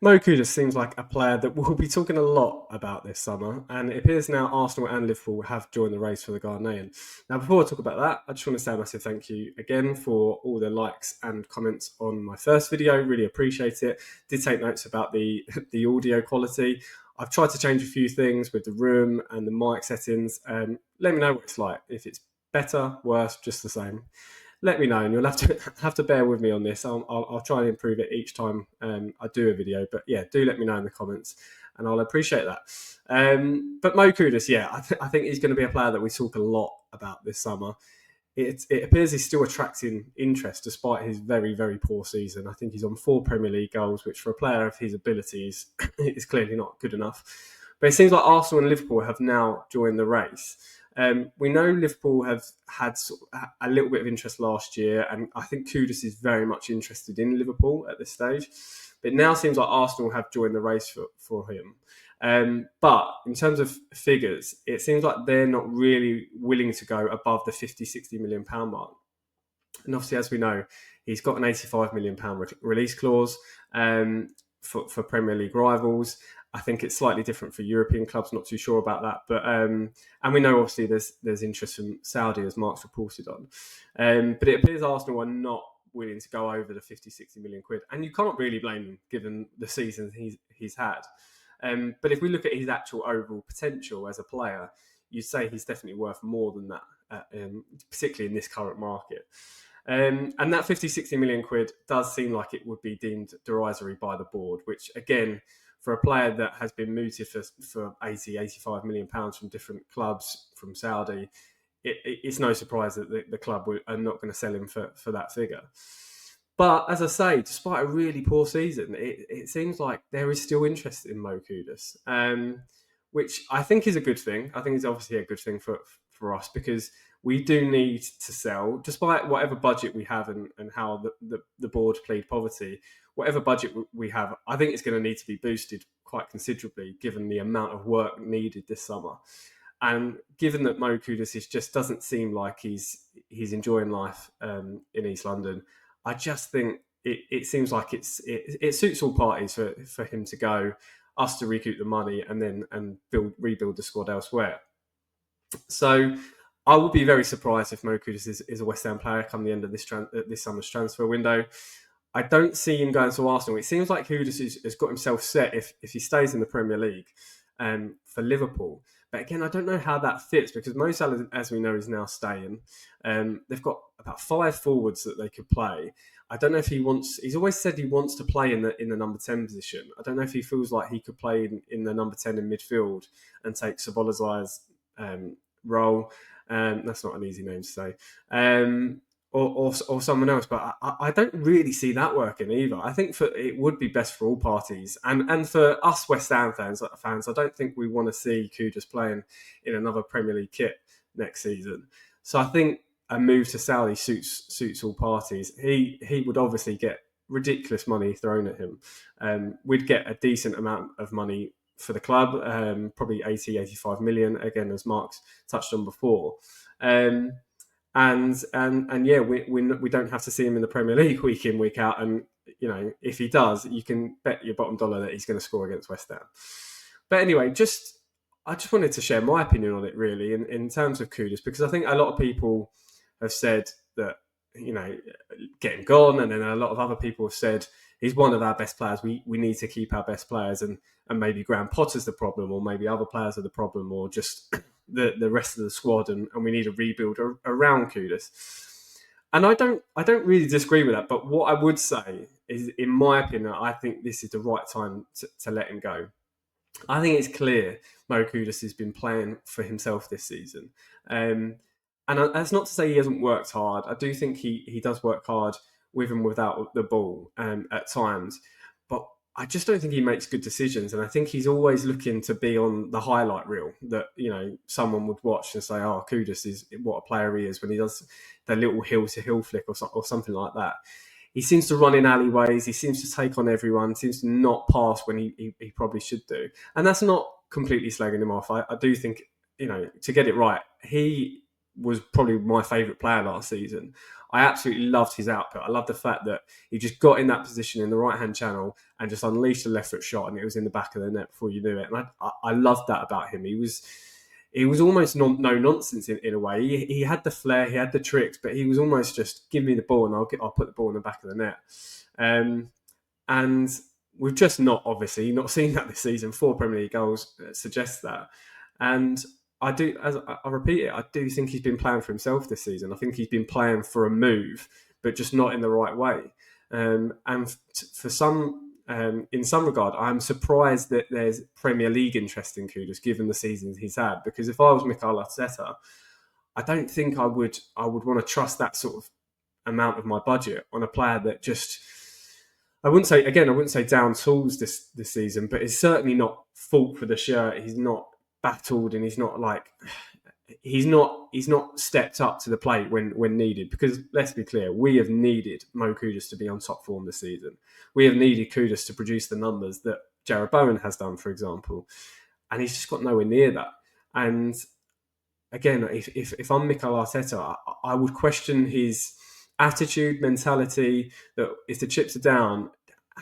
Mo Kudus seems like a player that we'll be talking a lot about this summer, and it appears now Arsenal and Liverpool have joined the race for the Ghanaian. Now, before I talk about that, I just want to say a massive thank you again for all the likes and comments on my first video. Really appreciate it. Did take notes about the the audio quality. I've tried to change a few things with the room and the mic settings. Let me know what it's like. If it's better, worse, just the same, let me know, and you'll have to bear with me on this. I'll try and improve it each time I do a video. But yeah, do let me know in the comments, and I'll appreciate that. But Mo Kudus, yeah, I think he's going to be a player that we talk a lot about this summer. It appears he's still attracting interest despite his very, very poor season. I think he's on 4 Premier League goals, which for a player of his abilities is clearly not good enough. But it seems like Arsenal and Liverpool have now joined the race. We know Liverpool have had a little bit of interest last year, and I think Kudus is very much interested in Liverpool at this stage. But it now seems like Arsenal have joined the race for him. But in terms of figures, it seems like they're not really willing to go above the 50, £60 million mark. And obviously, as we know, he's got an £85 million release clause for Premier League rivals. I think it's slightly different for European clubs. Not too sure about that, but and we know obviously there's interest from Saudi, as Mark's reported on. But it appears Arsenal are not willing to go over the 50, £60 million, and you can't really blame them given the season he's had. But if we look at his actual overall potential as a player, you'd say he's definitely worth more than that, particularly in this current market. And that 50, £60 million does seem like it would be deemed derisory by the board, which again, for a player that has been mooted for 80, £85 million from different clubs from Saudi, it's no surprise that the club are not going to sell him for that figure. But as I say, despite a really poor season, it seems like there is still interest in Mo Kudus, which I think is a good thing. I think it's obviously a good thing for us because we do need to sell, despite whatever budget we have and how the board plead poverty. Whatever budget we have, I think it's going to need to be boosted quite considerably given the amount of work needed this summer. And given that Mo Kudus just doesn't seem like he's enjoying life in East London, I just think it seems like it suits all parties for him to go, us to recoup the money, and then rebuild the squad elsewhere. So I would be very surprised if Mo Kudus is a West Ham player come the end of this summer's transfer window. I don't see him going to Arsenal. It seems like Kudus has got himself set if he stays in the Premier League for Liverpool. But again, I don't know how that fits because Mo Salah, as we know, is now staying. They've got about 5 forwards that they could play. I don't know if he wants. He's always said he wants to play in the number 10 position. I don't know if he feels like he could play in the number 10 in midfield and take Szoboszlai's role. That's not an easy name to say. Or someone else, but I don't really see that working either. I think it would be best for all parties, and for us West Ham fans, I don't think we want to see Kudus playing in another Premier League kit next season. So I think a move to Saudi suits all parties. He would obviously get ridiculous money thrown at him. We'd get a decent amount of money for the club, probably 80, 85 million, again, as Mark's touched on before. And yeah, we don't have to see him in the Premier League week in, week out. And, if he does, you can bet your bottom dollar that he's going to score against West Ham. But anyway, I just wanted to share my opinion on it, really, in terms of Kudus, because I think a lot of people have said that, get him gone. And then a lot of other people have said he's one of our best players. We need to keep our best players, and maybe Graham Potter's the problem, or maybe other players are the problem, or just the rest of the squad, and we need a rebuild around Kudus. And I don't really disagree with that. But what I would say is, in my opinion, I think this is the right time to let him go. I think it's clear Mo Kudus has been playing for himself this season. And that's not to say he hasn't worked hard. I do think he does work hard with and without the ball at times. But I just don't think he makes good decisions. And I think he's always looking to be on the highlight reel that, someone would watch and say, oh, Kudus is what a player he is when he does the little hill-to-hill flick or something like that. He seems to run in alleyways. He seems to take on everyone, seems to not pass when he probably should do. And that's not completely slagging him off. I do think, to get it right, he was probably my favourite player last season. I absolutely loved his output. I loved the fact that he just got in that position in the right hand channel and just unleashed a left foot shot, and it was in the back of the net before you knew it. And I loved that about him. He was almost no nonsense in a way. He had the flair, he had the tricks, but he was almost just give me the ball and I'll put the ball in the back of the net. And we've just not seen that this season. 4 Premier League goals suggest that. And as I repeat it, I do think he's been playing for himself this season. I think he's been playing for a move, but just not in the right way. And for some, in some regard, I'm surprised that there's Premier League interest in Kudus, given the seasons he's had. Because if I was Mikel Arteta, I don't think I would want to trust that sort of amount of my budget on a player that just, I wouldn't say down tools this season, but it's certainly not fought for the shirt. He's not battled, and he's not stepped up to the plate when needed. Because let's be clear, we have needed Mo Kudus to be on top form this season. We have needed Kudus to produce the numbers that Jared Bowen has done, for example, and he's just got nowhere near that. And again, if I'm Mikel Arteta, I would question his attitude, mentality, that if the chips are down,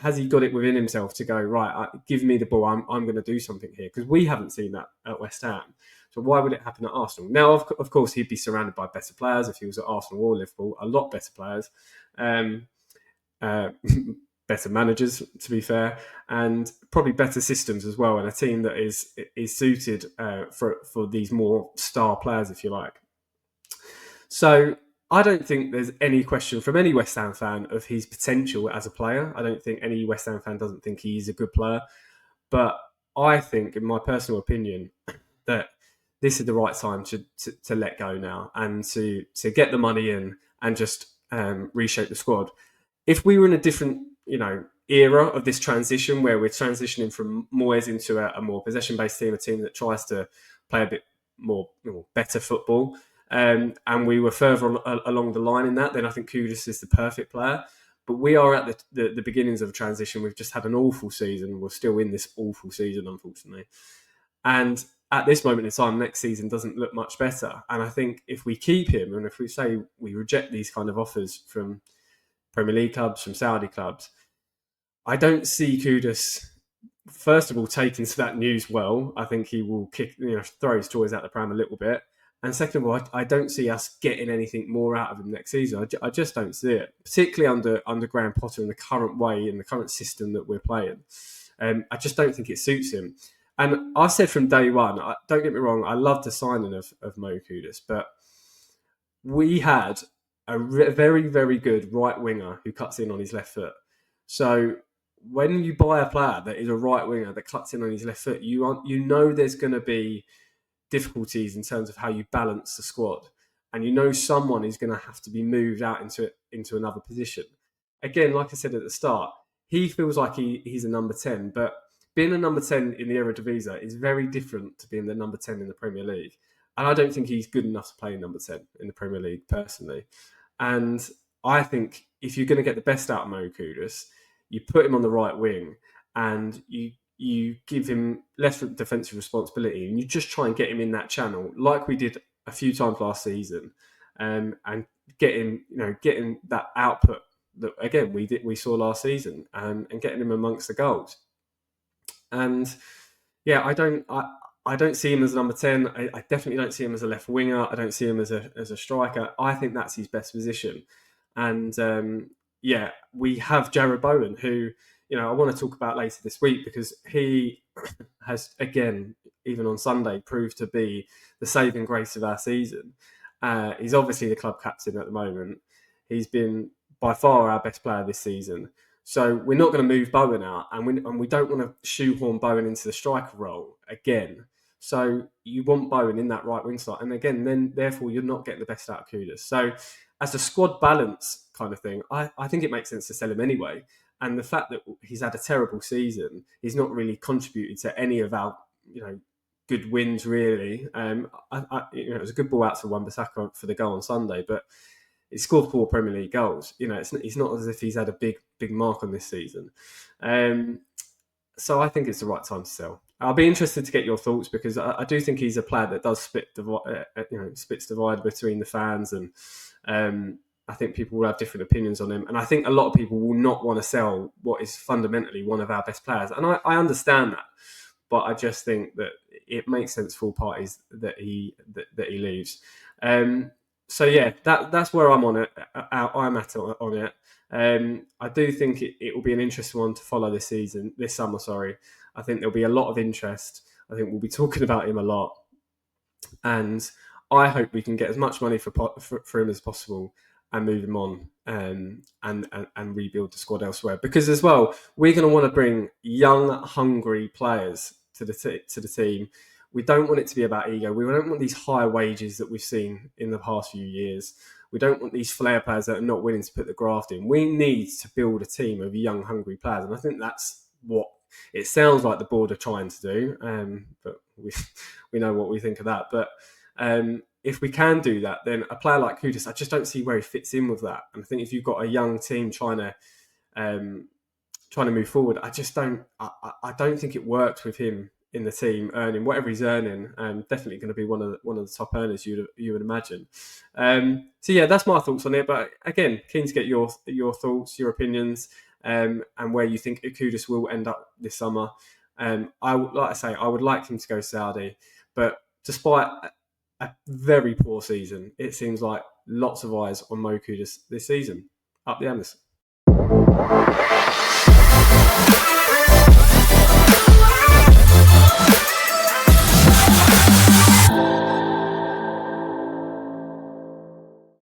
has he got it within himself to go, right, give me the ball, I'm going to do something here? Because we haven't seen that at West Ham. So why would it happen at Arsenal? Now, of course, he'd be surrounded by better players if he was at Arsenal or Liverpool, a lot better players, better managers, to be fair, and probably better systems as well, and a team that is suited for these more star players, if you like. So I don't think there's any question from any West Ham fan of his potential as a player. I don't think any West Ham fan doesn't think he's a good player. But I think, in my personal opinion, that this is the right time to let go now and to get the money in and just reshape the squad. If we were in a different, era of this transition where we're transitioning from Moyes into a more possession-based team, a team that tries to play a bit more, better football, and we were further along the line in that, then I think Kudus is the perfect player. But we are at the beginnings of a transition. We've just had an awful season. We're still in this awful season, unfortunately. And at this moment in time, next season doesn't look much better. And I think if we keep him, and if we say we reject these kind of offers from Premier League clubs, from Saudi clubs, I don't see Kudus, first of all, taking to that news well. I think he will throw his toys out the pram a little bit. And second of all, I don't see us getting anything more out of him next season. I just don't see it, particularly under Graham Potter in the current way, in the current system that we're playing. I just don't think it suits him. And I said from day one, don't get me wrong, I love the signing of Mo Kudus, but we had a very, very good right winger who cuts in on his left foot. So when you buy a player that is a right winger that cuts in on his left foot, you know there's going to be difficulties in terms of how you balance the squad, and someone is going to have to be moved out into another position. Again, like I said at the start, he feels like he's a number 10, but being a number 10 in the Eredivisie is very different to being the number 10 in the Premier League. And I don't think he's good enough to play number 10 in the Premier League, personally. And I think if you're going to get the best out of Mo Kudus, you put him on the right wing and you give him less defensive responsibility, and you just try and get him in that channel like we did a few times last season, and getting that output that again we saw last season, and getting him amongst the goals. And yeah, I don't see him as number 10. I definitely don't see him as a left winger. I don't see him as a striker. I think that's his best position. And we have Jared Bowen, who I want to talk about later this week, because he has, again, even on Sunday, proved to be the saving grace of our season. He's obviously the club captain at the moment. He's been by far our best player this season. So we're not going to move Bowen out, and we don't want to shoehorn Bowen into the striker role again. So you want Bowen in that right wing slot, and again, therefore you're not getting the best out of Kudus. So as a squad balance kind of thing, I think it makes sense to sell him anyway. And the fact that he's had a terrible season, he's not really contributed to any of our good wins really. It was a good ball out to Wan-Bissaka for the goal on Sunday, but he scored 4 Premier League goals. It's not as if he's had a big mark on this season. So I think it's the right time to sell. I'll be interested to get your thoughts because I do think he's a player that does splits divide between the fans, and I think people will have different opinions on him. And I think a lot of people will not want to sell what is fundamentally one of our best players, and I understand that. But I just think that it makes sense for all parties that he leaves. So yeah, that's where I'm on it. I'm at on it. I do think it will be an interesting one to follow this summer. Sorry, I think there'll be a lot of interest. I think we'll be talking about him a lot, and I hope we can get as much money for him as possible and move him on, and rebuild the squad elsewhere. Because as well, we're going to want to bring young, hungry players to the team. We don't want it to be about ego. We don't want these high wages that we've seen in the past few years. We don't want these flair players that are not willing to put the graft in. We need to build a team of young, hungry players, and I think that's what it sounds like the board are trying to do. But we know what we think of that. But if we can do that, then a player like Kudus, I just don't see where he fits in with that. And I think if you've got a young team trying to move forward, I don't think it works with him in the team earning whatever he's earning. Definitely going to be one of the top earners you would imagine. So yeah, that's my thoughts on it. But again, keen to get your thoughts, your opinions, and where you think Kudus will end up this summer. I would like him to go Saudi, but despite a very poor season, it seems like lots of eyes on Mo Kudus this season. Up the Anderson.